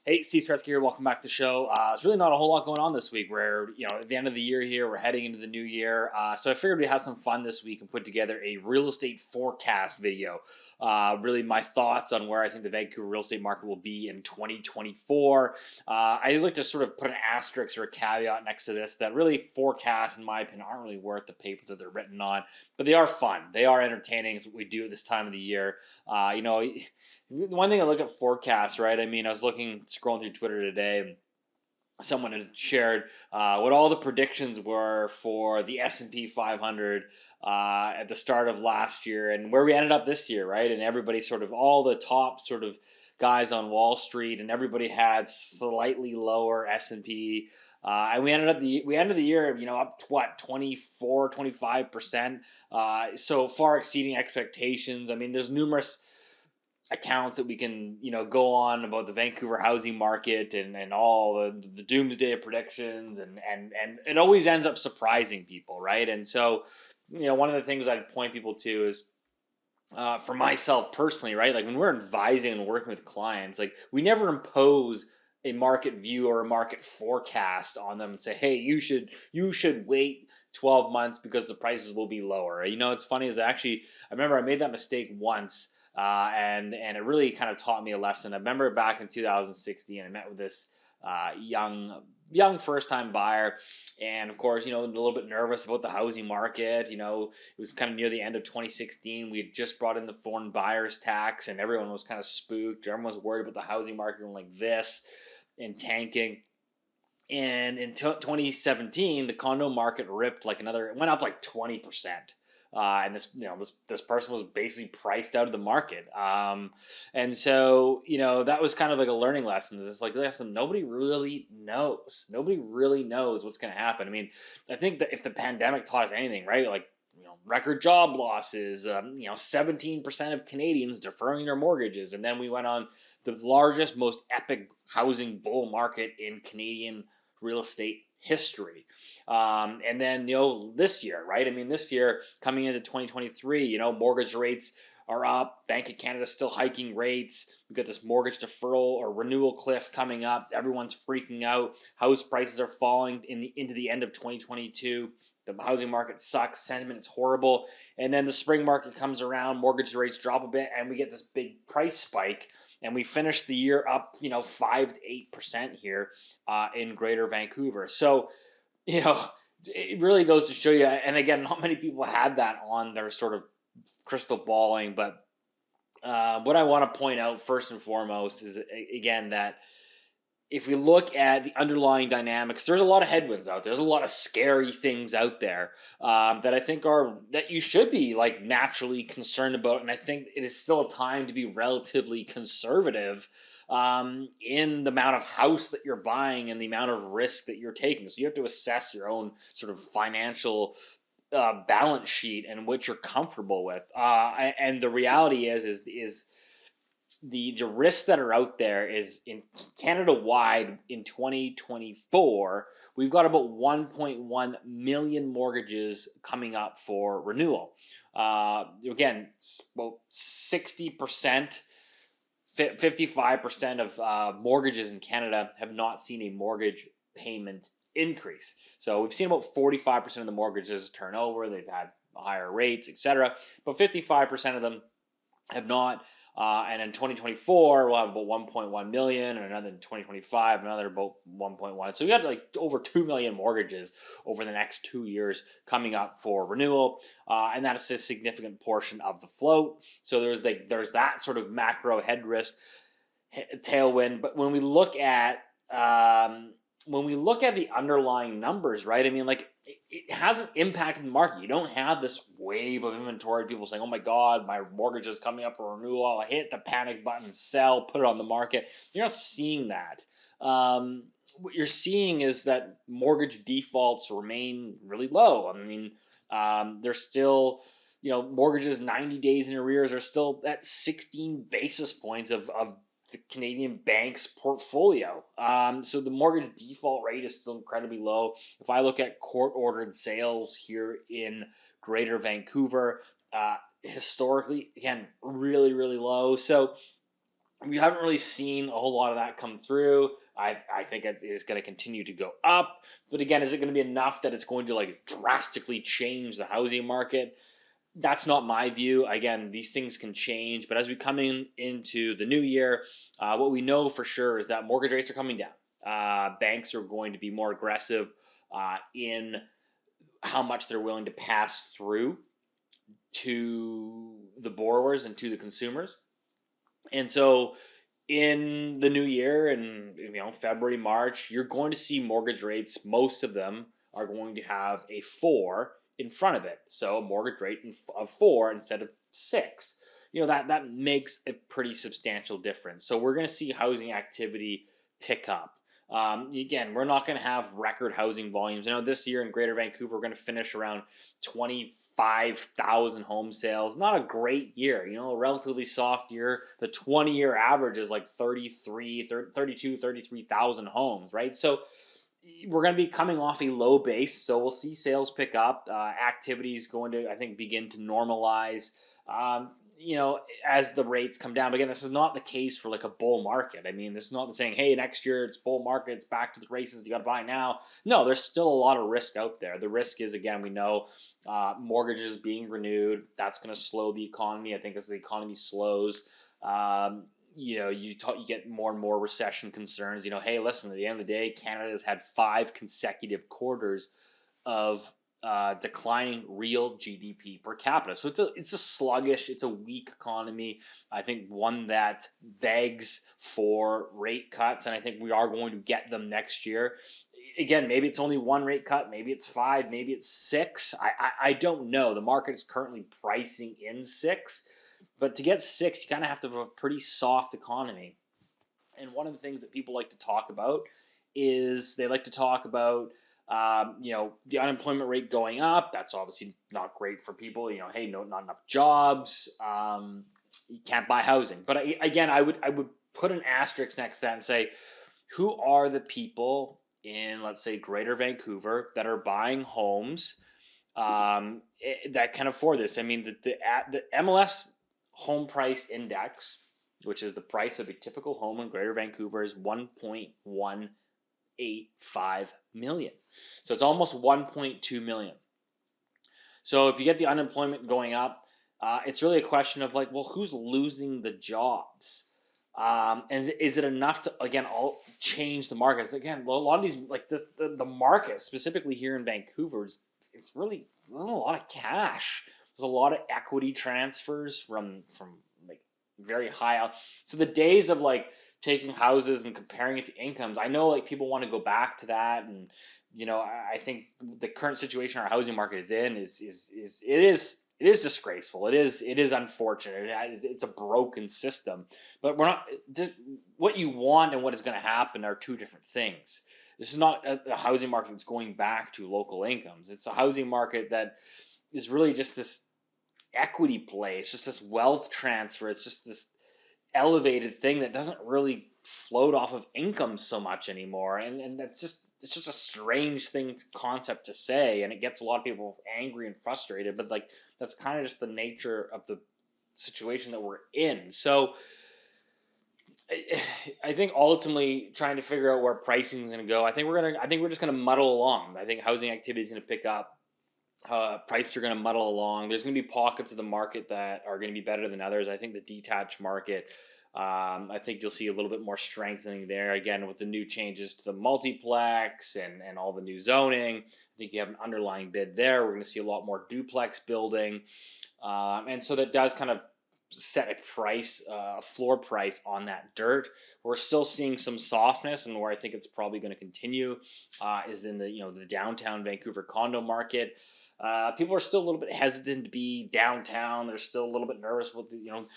Hey, Steve Saretsky here. Welcome back to the show. It's really not a whole lot going on this week. We're, at the end of the year here. We're heading into the new year. So I figured we'd have some fun this week and put together a real estate forecast video. Really my thoughts on where I think the Vancouver real estate market will be in 2024. I like to sort of put an asterisk or a caveat next to this that really forecasts, in my opinion, aren't really worth the paper that they're written on. But they are fun. They are entertaining. It's what we do at this time of the year. One thing I look at forecasts, right? I mean, I was scrolling through Twitter today, and someone had shared what all the predictions were for the S&P 500 at the start of last year and where we ended up this year, right? And everybody sort of, all the top sort of guys on Wall Street, and everybody had slightly lower S&P. And we ended the year, up to what, 25%. So far exceeding expectations. I mean, there's numerous accounts that we can go on about the Vancouver housing market and all the doomsday predictions, and it always ends up surprising people, right? And so one of the things I'd point people to is for myself personally, right, like when we're advising and working with clients, like we never impose a market view or a market forecast on them and say, hey, you should wait 12 months because the prices will be lower. It's funny is I remember I made that mistake once. And it really kind of taught me a lesson. I remember back in 2016, I met with this young first-time buyer, and of course, a little bit nervous about the housing market. It was kind of near the end of 2016. We had just brought in the foreign buyers tax, and everyone was kind of spooked. Everyone was worried about the housing market going like this and tanking. And in 2017, the condo market ripped it went up like 20%. And this person was basically priced out of the market. And so, that was kind of like a learning lesson. It's like, listen, nobody really knows. Nobody really knows what's going to happen. I mean, I think that if the pandemic taught us anything, right, like, record job losses, 17% of Canadians deferring their mortgages. And then we went on the largest, most epic housing bull market in Canadian real estate history. And then, this year, right? I mean, this year coming into 2023, mortgage rates are up. Bank of Canada still hiking rates. We've got this mortgage deferral or renewal cliff coming up. Everyone's freaking out. House prices are falling into the end of 2022. The housing market sucks. Sentiment is horrible. And then the spring market comes around. Mortgage rates drop a bit, and we get this big price spike. And we finished the year up, 5 to 8% here in Greater Vancouver. So, it really goes to show you. And again, not many people had that on their sort of crystal balling. But what I want to point out first and foremost is, again, that if we look at the underlying dynamics, there's a lot of headwinds out there. There's a lot of scary things out there that I think that you should be like naturally concerned about. And I think it is still a time to be relatively conservative in the amount of house that you're buying and the amount of risk that you're taking. So you have to assess your own sort of financial balance sheet and what you're comfortable with. And the reality is the risks that are out there is in Canada-wide in 2024, we've got about 1.1 million mortgages coming up for renewal. Again, about 60%, 55% of mortgages in Canada have not seen a mortgage payment increase. So we've seen about 45% of the mortgages turn over. They've had higher rates, etc. But 55% of them have not. And in 2024, we'll have about 1.1 million, and another in 2025, another about 1.1. So we got like over 2 million mortgages over the next 2 years coming up for renewal, and that's a significant portion of the float. So there's that sort of macro head risk tailwind. But when we look at the underlying numbers, right? I mean, like it hasn't impacted the market. You don't have this wave of inventory. People saying, "Oh my God, my mortgage is coming up for renewal. I'll hit the panic button, sell, put it on the market." You're not seeing that. What you're seeing is that mortgage defaults remain really low. I mean, there's still, mortgages 90 days in arrears are still at 16 basis points of the Canadian bank's portfolio. So the mortgage default rate is still incredibly low. If I look at court-ordered sales here in Greater Vancouver, historically, again, really, really low. So We haven't really seen a whole lot of that come through. I think it is going to continue to go up. But again, is it going to be enough that it's going to like drastically change the housing market? That's not my view. Again, these things can change. But as we come into the new year, what we know for sure is that mortgage rates are coming down. Banks are going to be more aggressive in how much they're willing to pass through to the borrowers and to the consumers. And so in the new year and February, March, you're going to see mortgage rates, most of them are going to have a 4 in front of it. So a mortgage rate of 4 instead of 6. That makes a pretty substantial difference. So we're going to see housing activity pick up. Again, we're not going to have record housing volumes. This year in Greater Vancouver, we're going to finish around 25,000 home sales. Not a great year, a relatively soft year. The 20-year average is like 33,000 homes, right? So we're going to be coming off a low base, so we'll see sales pick up. Activity is going to, I think, begin to normalize. As the rates come down. But again, this is not the case for like a bull market. This is not saying, hey, next year it's bull market, it's back to the races, you got to buy now. No, there's still a lot of risk out there. The risk is, again, we know mortgages being renewed. That's going to slow the economy. I think as the economy slows, you get more and more recession concerns. Hey, listen, at the end of the day, Canada has had 5 consecutive quarters of declining real GDP per capita. So it's a sluggish, it's a weak economy. I think one that begs for rate cuts, and I think we are going to get them next year. Again, maybe it's only 1 rate cut, maybe it's 5, maybe it's 6. I don't know. The market is currently pricing in 6, but to get 6, you kind of have to have a pretty soft economy. And one of the things that people like to talk about is they like to talk about the unemployment rate going up. That's obviously not great for people. Hey, no, not enough jobs. You can't buy housing. But I would put an asterisk next to that and say, who are the people in, let's say, Greater Vancouver that are buying homes that can afford this? The MLS home price index, which is the price of a typical home in Greater Vancouver, is 1.185 million. So it's almost 1.2 million. So if you get the unemployment going up, it's really a question of like, well, who's losing the jobs? And is it enough to, again, change the markets? Again, well, a lot of these, like the market, specifically here in Vancouver, it's really a lot of cash. There's a lot of equity transfers from like very high out. So the days of like taking houses and comparing it to incomes, I know like people want to go back to that, and I think the current situation our housing market is in is disgraceful. It is unfortunate. It's a broken system. But we're not. What you want and what is going to happen are two different things. This is not a housing market that's going back to local incomes. It's a housing market that is really just this equity play. It's just this wealth transfer. It's just this elevated thing that doesn't really float off of income so much anymore. And it's just a strange concept to say, and it gets a lot of people angry and frustrated, but like that's kind of just the nature of the situation that we're in. So I think ultimately trying to figure out where pricing is going to go, I think we're just going to muddle along. I think housing activity is going to pick up. Prices are going to muddle along. There's going to be pockets of the market that are going to be better than others. I think the detached market, I think you'll see a little bit more strengthening there. Again, with the new changes to the multiplex and all the new zoning, I think you have an underlying bid there. We're going to see a lot more duplex building. And so that does kind of set a floor price on that dirt. We're still seeing some softness, and where I think it's probably going to continue is in the downtown Vancouver condo market. People are still a little bit hesitant to be downtown. They're still a little bit nervous with the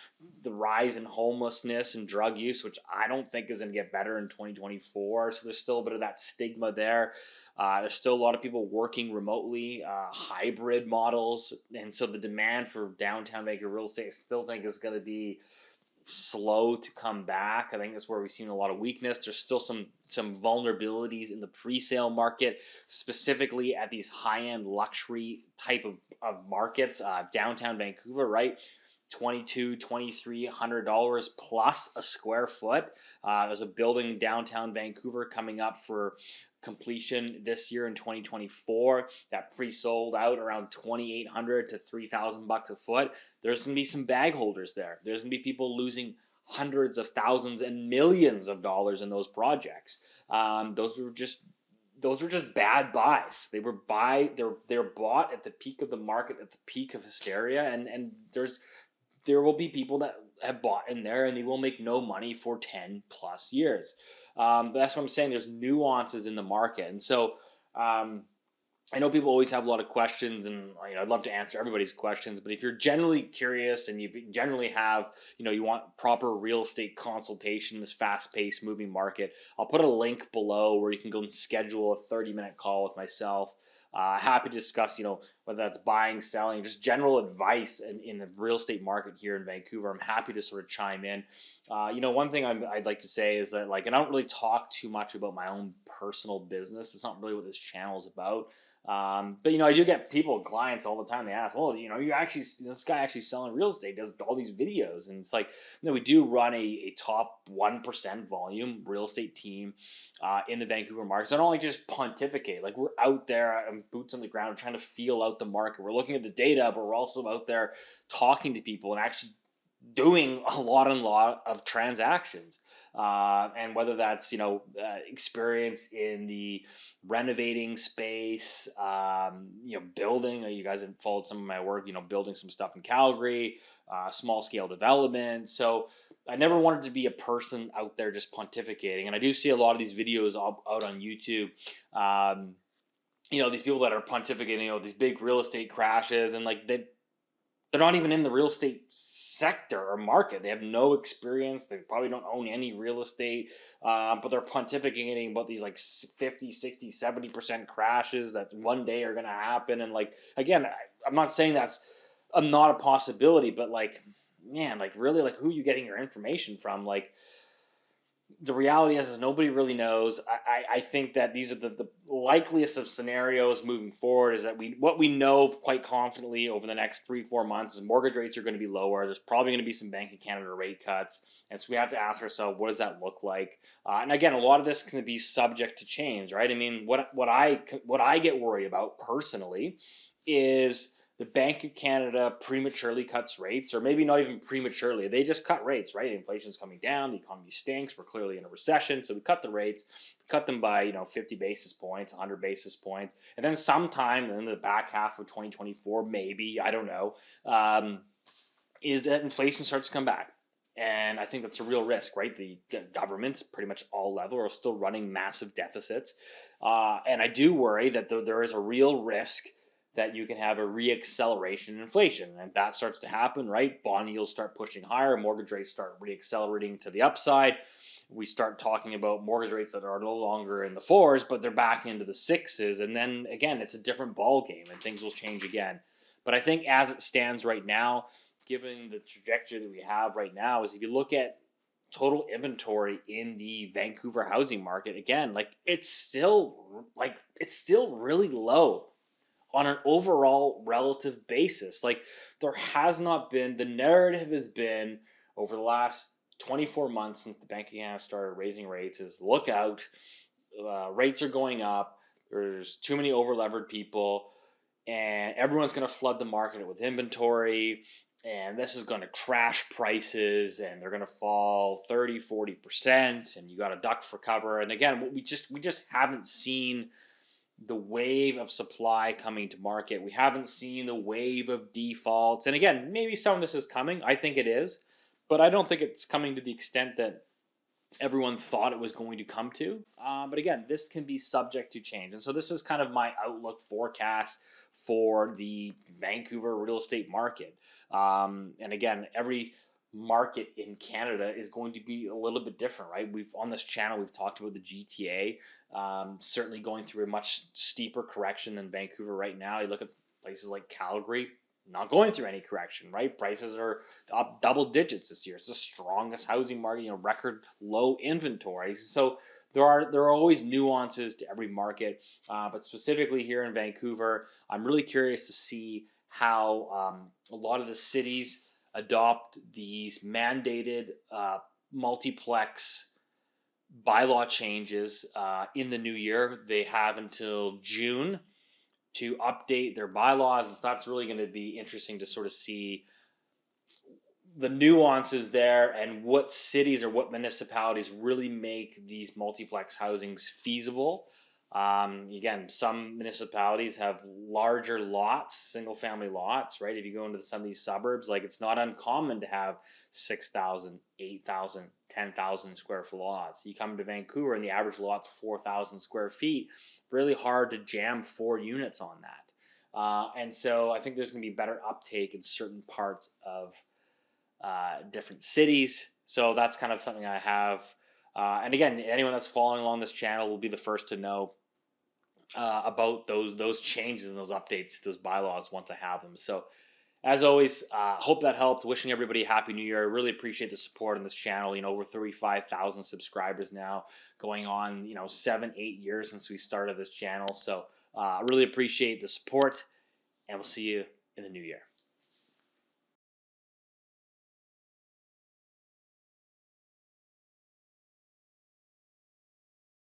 rise in homelessness and drug use, which I don't think is going to get better in 2024. So there's still a bit of that stigma there. There's still a lot of people working remotely, hybrid models, and so the demand for downtown Vancouver real estate I still think is going to be slow to come back. I think that's where we've seen a lot of weakness. There's still some vulnerabilities in the pre-sale market, specifically at these high-end luxury type of markets. Downtown Vancouver, right? $2,200-$2,300 plus a square foot. There's a building downtown Vancouver coming up for completion this year in 2024 that pre-sold out around $2,800 to $3,000 a foot. There's going to be some bag holders there. There's going to be people losing hundreds of thousands and millions of dollars in those projects. Those were just bad buys. They were bought at the peak of the market, at the peak of hysteria, and there will be people that have bought in there and they will make no money for 10 plus years. But that's what I'm saying. There's nuances in the market. And so I know people always have a lot of questions, and I'd love to answer everybody's questions, but if you're generally curious and you generally have, you want proper real estate consultation in this fast-paced moving market, I'll put a link below where you can go and schedule a 30-minute call with myself. Happy to discuss, whether that's buying, selling, just general advice in the real estate market here in Vancouver. I'm happy to sort of chime in. One thing I'd like to say is that, and I don't really talk too much about my own personal business. It's not really what this channel is about. But I do get clients all the time. They ask, well, this guy actually selling real estate, does all these videos. And it's like, we do run a top 1% volume real estate team, in the Vancouver market. So I don't like just pontificate. Like, we're out there and boots on the ground trying to feel out the market. We're looking at the data, but we're also out there talking to people and actually doing a lot of transactions, and whether that's experience in the renovating space, building. You guys have followed some of my work, building some stuff in Calgary, small scale development. So I never wanted to be a person out there just pontificating, and I do see a lot of these videos out on YouTube. These people that are pontificating, these big real estate crashes, and they're not even in the real estate sector or market. They have no experience. They probably don't own any real estate, but they're pontificating about these 50, 60, 70% crashes that one day are going to happen. And again, I'm not saying that's not a possibility, but really, who are you getting your information from? The reality is nobody really knows. I think that these are the likeliest of scenarios moving forward, is that what we know quite confidently over the next 3-4 months is mortgage rates are going to be lower. There's probably going to be some Bank of Canada rate cuts. And so we have to ask ourselves, what does that look like? And again, a lot of this can be subject to change, right? I mean, what I get worried about personally is the Bank of Canada prematurely cuts rates, or maybe not even prematurely. They just cut rates, right? Inflation's coming down. The economy stinks. We're clearly in a recession. So we cut the rates, cut them by, 50 basis points, 100 basis points. And then sometime in the back half of 2024, maybe, I don't know, is that inflation starts to come back. And I think that's a real risk, right? The governments, pretty much all level, are still running massive deficits. And I do worry that there is a real risk that you can have a reacceleration in inflation. And if that starts to happen, right, bond yields start pushing higher, mortgage rates start reaccelerating to the upside. We start talking about mortgage rates that are no longer in the 4s, but they're back into the 6s. And then again, it's a different ball game and things will change again. But I think as it stands right now, given the trajectory that we have right now, is if you look at total inventory in the Vancouver housing market, again, it's still really low on an overall relative basis. There has not been, the narrative has been over the last 24 months since the Bank of Canada started raising rates is, look out, rates are going up, there's too many over-levered people, and everyone's going to flood the market with inventory, and this is going to crash prices, and they're going to fall 30, 40%, and you got to duck for cover. And again, we just haven't seen the wave of supply coming to market. We haven't seen the wave of defaults. And again, maybe some of this is coming. I think it is. But I don't think it's coming to the extent that everyone thought it was going to come to. But again, this can be subject to change. And so this is kind of my outlook forecast for the Vancouver real estate market. And again, every market in Canada is going to be a little bit different, right? On this channel, we've talked about the GTA, certainly going through a much steeper correction than Vancouver right now. You look at places like Calgary, not going through any correction, right? Prices are up double digits this year. It's the strongest housing market, record low inventory. So there are always nuances to every market, but specifically here in Vancouver, I'm really curious to see how a lot of the cities adopt these mandated multiplex bylaw changes in the new year. They have until June to update their bylaws. That's really going to be interesting to sort of see the nuances there and what cities or what municipalities really make these multiplex housings feasible. Again, some municipalities have larger lots, single family lots, right? If you go into some of these suburbs, like it's not uncommon to have 6,000, 8,000, 10,000 square foot lots. You come to Vancouver and the average lot's 4,000 square feet. Really hard to jam 4 units on that. And so I think there's going to be better uptake in certain parts of different cities. So that's kind of something I have. And again, anyone that's following along this channel will be the first to know about those changes and those updates, those bylaws once I have them. So as always, hope that helped. Wishing everybody a happy new year. I really appreciate the support on this channel. Over 35,000 subscribers now, going on 7-8 years since we started this channel. So I really appreciate the support, and we'll see you in the new year.